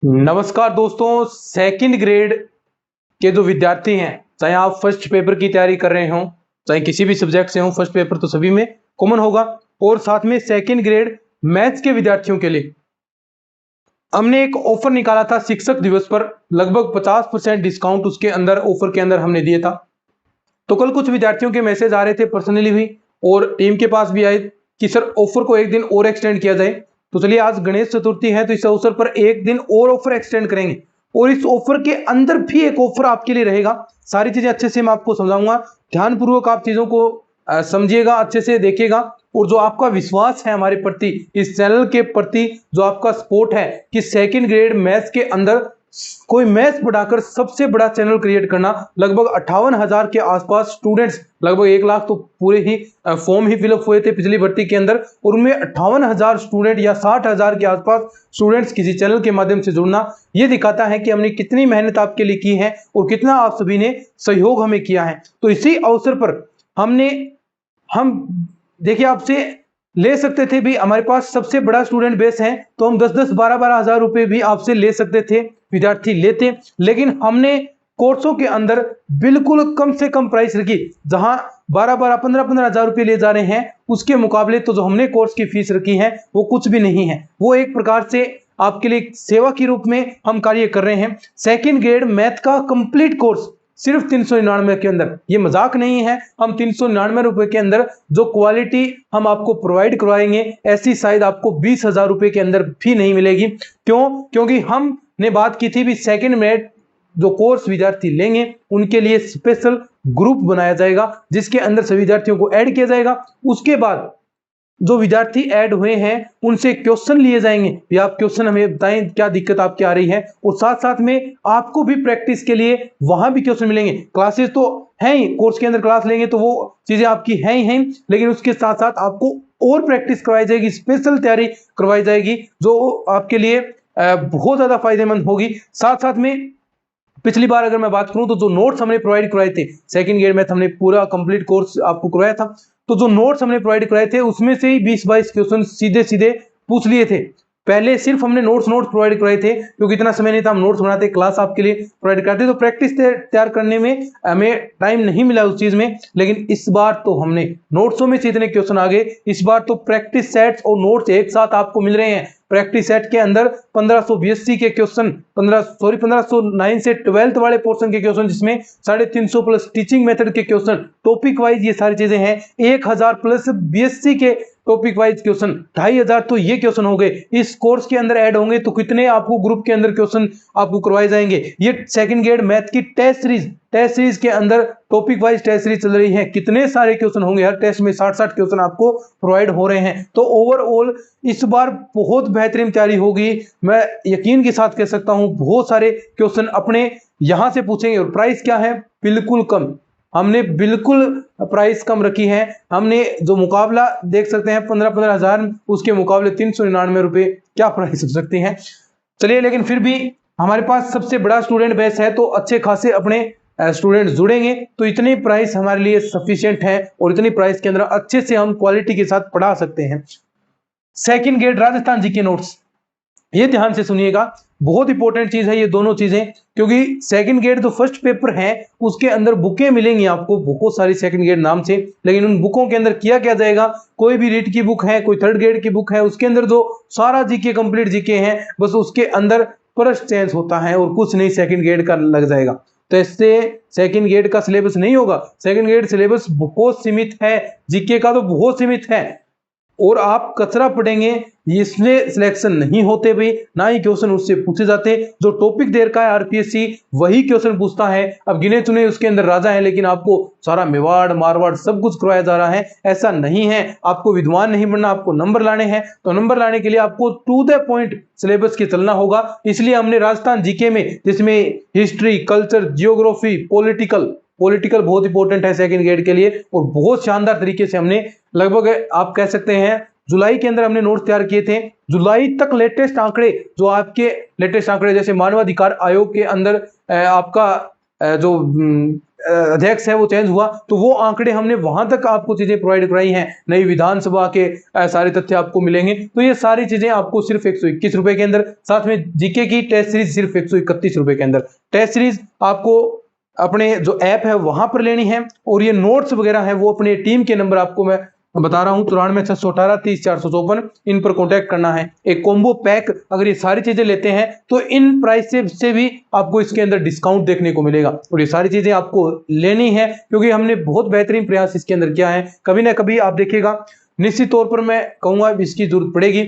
नमस्कार दोस्तों, second grade के जो विद्यार्थी हैं, चाहे आप फर्स्ट पेपर की तैयारी कर रहे हों, चाहे किसी भी सब्जेक्ट से हों, फर्स्ट पेपर तो सभी में कॉमन होगा। और साथ में सेकंड ग्रेड मैथ्स के विद्यार्थियों के लिए हमने एक ऑफर निकाला था शिक्षक दिवस पर। लगभग 50% डिस्काउंट उसके अंदर ऑफर के अंदर हमने दिया था। तो कल कुछ विद्यार्थियों के मैसेज आ रहे थे पर्सनली भी, और टीम के पास भी आए कि सर ऑफर को एक दिन और एक्सटेंड किया जाए। तो चलिए, आज गणेश चतुर्थी है तो इस अवसर पर एक दिन और ऑफर एक्सटेंड करेंगे, और इस ऑफर के अंदर भी एक ऑफर आपके लिए रहेगा। सारी चीजें अच्छे से मैं आपको समझाऊंगा, ध्यानपूर्वक आप चीजों को समझिएगा, अच्छे से देखिएगा। और जो आपका विश्वास है हमारे प्रति, इस चैनल के प्रति जो आपका सपोर्ट है कि सेकंड ग्रेड मैथ्स के अंदर कोई मैथ्स बढ़ाकर सबसे बड़ा चैनल क्रिएट करना, लगभग 58,000 के आसपास स्टूडेंट्स, लगभग 1 लाख तो पूरे ही फॉर्म ही फिलअप हुए थे पिछली भर्ती के अंदर, और उनमें 58,000 स्टूडेंट या 60,000 के आसपास स्टूडेंट्स किसी चैनल के माध्यम से जुड़ना, ये दिखाता है कि हमने कितनी मेहनत आपके लिए की है और कितना आप सभी ने सहयोग हमें किया है। तो इसी अवसर पर हम देखिए, आपसे ले सकते थे भी, हमारे पास सबसे बड़ा स्टूडेंट बेस है तो हम 10-10, 12-12 हजार रुपए भी आपसे ले सकते थे, विद्यार्थी लेते। लेकिन हमने कोर्सों के अंदर बिल्कुल कम से कम प्राइस रखी, जहां 12-12, 15-15 हजार रुपए ले जा रहे हैं, उसके मुकाबले तो जो हमने कोर्स की फीस रखी है वो कुछ भी नहीं है। वो एक प्रकार से आपके लिए सेवा के रूप में हम कार्य कर रहे हैं। सेकेंड ग्रेड मैथ का कंप्लीट कोर्स सिर्फ 399 के अंदर, ये मजाक नहीं है। हम 399 रुपए के अंदर जो क्वालिटी हम आपको प्रोवाइड करवाएंगे, ऐसी शायद आपको 20,000 रुपए के अंदर भी नहीं मिलेगी। क्योंकि हमने बात की थी भी सेकंड में जो कोर्स विद्यार्थी लेंगे उनके लिए स्पेशल ग्रुप बनाया जाएगा, जिसके अंदर सभी विद्यार्थियों को ऐड किया जाएगा। उसके बाद जो विद्यार्थी ऐड हुए हैं उनसे क्वेश्चन लिए जाएंगे, या आप क्वेश्चन हमें बताएं क्या दिक्कत आपकी आ रही है, और साथ साथ में आपको भी प्रैक्टिस के लिए वहां भी क्वेश्चन मिलेंगे। क्लासेस तो है ही, कोर्स के अंदर क्लास लेंगे तो वो चीजें आपकी हैं ही हैं, लेकिन उसके साथ साथ आपको और प्रैक्टिस करवाई जाएगी, स्पेशल तैयारी करवाई जाएगी, जो आपके लिए बहुत ज्यादा फायदेमंद होगी। साथ साथ में पिछली बार अगर मैं बात करूं तो जो नोट्स हमने प्रोवाइड करवाए थे, सेकंड ईयर में हमने पूरा कंप्लीट कोर्स आपको करवाया था, तो जो नोट्स हमने प्रोवाइड कराए थे उसमें से ही 20-22 क्वेश्चन सीधे सीधे पूछ लिए थे। पहले सिर्फ हमने नोट्स प्रोवाइड कराए थे, क्योंकि इतना समय नहीं था, हम नोट्स बनाते, क्लास आपके लिए प्रोवाइड करते, तो प्रैक्टिस तैयार करने में हमें टाइम नहीं मिला उस चीज में। लेकिन इस बार तो हमने नोट्सों में से इतने क्वेश्चन आ गए, इस बार तो प्रैक्टिस सेट्स और नोट्स एक साथ आपको मिल रहे हैं। प्रैक्टिस सेट के अंदर 1500 बीएससी के क्वेश्चन, 1509 से 12th वाले पोर्शन के क्वेश्चन, जिसमें 350 प्लस टीचिंग मेथड के क्वेश्चन, टॉपिक वाइज ये सारी चीजें हैं। 1000 प्लस बीएससी के टॉपिक वाइज क्वेश्चन, 2500 तो ये क्वेश्चन हो गए। इस कोर्स के अंदर ऐड होंगे तो कितने आपको ग्रुप के अंदर क्वेश्चन आपको करवाए जाएंगे। ये सेकंड ग्रेड मैथ की टेस्ट सीरीज के अंदर टॉपिक वाइज टेस्ट सीरीज चल रही है, कितने सारे क्वेश्चन होंगे, हर टेस्ट में 60-60 क्वेश्चन आपको प्रोवाइड हो रहे हैं। तो ओवरऑल इस बार बहुत बेहतरीन तैयारी होगी, मैं यकीन के साथ कह सकता हूं। बहुत सारे क्वेश्चन अपने यहां से पूछेंगे, और प्राइस क्या है, बिल्कुल कम। हमने बिल्कुल प्राइस कम रखी है। हमने जो मुकाबला देख सकते हैं 15-15 हजार, उसके मुकाबले 399 रुपए क्या प्राइस हो सकती है। चलिए, लेकिन फिर भी हमारे पास सबसे बड़ा स्टूडेंट बेस है तो अच्छे खासे अपने स्टूडेंट जुड़ेंगे, तो इतनी प्राइस हमारे लिए सफिशिएंट है, और इतनी प्राइस के अंदर अच्छे से हम क्वालिटी के साथ पढ़ा सकते हैं। सेकंड ग्रेड राजस्थान जी के नोट्स, ये ध्यान से सुनिएगा, बहुत इंपॉर्टेंट चीज है ये दोनों चीजें, क्योंकि सेकंड ग्रेड जो फर्स्ट पेपर है उसके अंदर बुकें मिलेंगी आपको बहुत सारी सेकंड ग्रेड नाम से, लेकिन उन बुकों के अंदर किया क्या जाएगा, कोई भी रीड की बुक है, कोई थर्ड ग्रेड की बुक है, उसके अंदर जो सारा जीके कंप्लीट जीके हैं, बस उसके अंदर प्रश्न चेंज होता है और कुछ नहीं सेकंड ग्रेड का लग जाएगा। तो इससे सेकंड ग्रेड का सिलेबस नहीं होगा। सेकंड ग्रेड सिलेबस बहुत सीमित है, जीके का तो बहुत सीमित है, और आप कचरा पढ़ेंगे, इसमें सिलेक्शन नहीं होते भाई, ना ही क्वेश्चन उससे पूछे जाते। जो टॉपिक दे रखा है आरपीएससी वही क्वेश्चन पूछता है। अब गिने चुने उसके अंदर राजा है, लेकिन आपको सारा मेवाड़ मारवाड़ सब कुछ करवाया जा रहा है, ऐसा नहीं है। आपको विद्वान नहीं बनना, आपको नंबर लाने हैं, तो नंबर लाने के लिए आपको टू द पॉइंट सिलेबस के चलना होगा। इसलिए हमने राजस्थान जीके में, जिसमें हिस्ट्री, कल्चर, जियोग्राफी, पॉलिटिकल बहुत इंपॉर्टेंट है सेकंड ग्रेड के लिए, और बहुत शानदार तरीके से हमने लगभग आप कह सकते हैं जुलाई के अंदर हमने नोट्स तैयार किए थे। जुलाई तक लेटेस्ट आंकड़े, जो आपके लेटेस्ट आंकड़े जैसे मानवाधिकार आयोग के अंदर आपका जो अध्यक्ष है वो चेंज हुआ, तो वो आंकड़े हमने वहां तक आपको चीजें प्रोवाइड कराई हैं। नई विधानसभा के सारे तथ्य आपको मिलेंगे। तो ये सारी चीजें आपको सिर्फ 121 रुपए के अंदर, साथ में जीके की टेस्ट सीरीज सिर्फ 131 रुपए के अंदर। टेस्ट सीरीज आपको अपने जो ऐप है वहां पर लेनी है, और ये नोट्स वगैरह है वो अपने टीम के नंबर आपको मैं बता रहा हूं 94,618,30,454, इन पर कांटेक्ट करना है। एक कॉम्बो पैक अगर ये सारी चीजें लेते हैं तो इन प्राइस से भी आपको इसके अंदर डिस्काउंट देखने को मिलेगा, और ये सारी चीजें आपको लेनी है क्योंकि हमने बहुत बेहतरीन प्रयास इसके अंदर किया है। कभी ना कभी आप देखिएगा, निश्चित तौर पर मैं कहूंगा इसकी जरूरत पड़ेगी।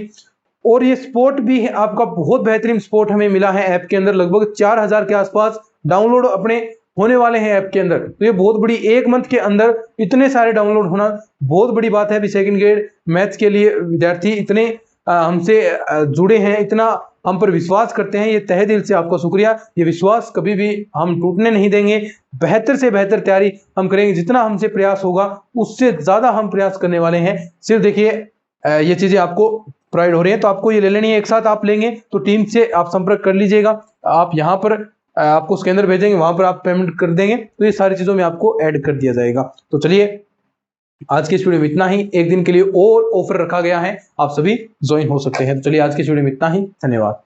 और ये स्पोर्ट भी है आपका, बहुत बेहतरीन स्पोर्ट हमें मिला है ऐप के अंदर, लगभग 4000 के आसपास डाउनलोड अपने होने वाले हैं ऐप के अंदर। तो ये बहुत बड़ी, एक मंथ के अंदर इतने सारे डाउनलोड होना बहुत बड़ी बात है। अभी सेकंड ग्रेड मैथ्स के लिए विद्यार्थी इतने हमसे जुड़े हैं, इतना हम पर विश्वास करते हैं, ये तहे दिल से आपका शुक्रिया। ये विश्वास कभी भी हम टूटने नहीं देंगे। बेहतर से बेहतर तैयारी हम करेंगे, जितना हमसे प्रयास होगा उससे ज्यादा हम प्रयास करने वाले हैं। सिर्फ देखिए ये चीजें आपको प्रोवाइड हो रही है, तो आपको ये ले लेनी है। एक साथ आप लेंगे तो टीम से आप संपर्क कर लीजिएगा। आप यहाँ पर आपको स्कैनर भेजेंगे, वहां पर आप पेमेंट कर देंगे, तो ये सारी चीजों में आपको ऐड कर दिया जाएगा। तो चलिए आज की इस वीडियो में इतना ही। एक दिन के लिए और ऑफर रखा गया है, आप सभी ज्वाइन हो सकते हैं। तो चलिए आज की इस वीडियो में इतना ही, धन्यवाद।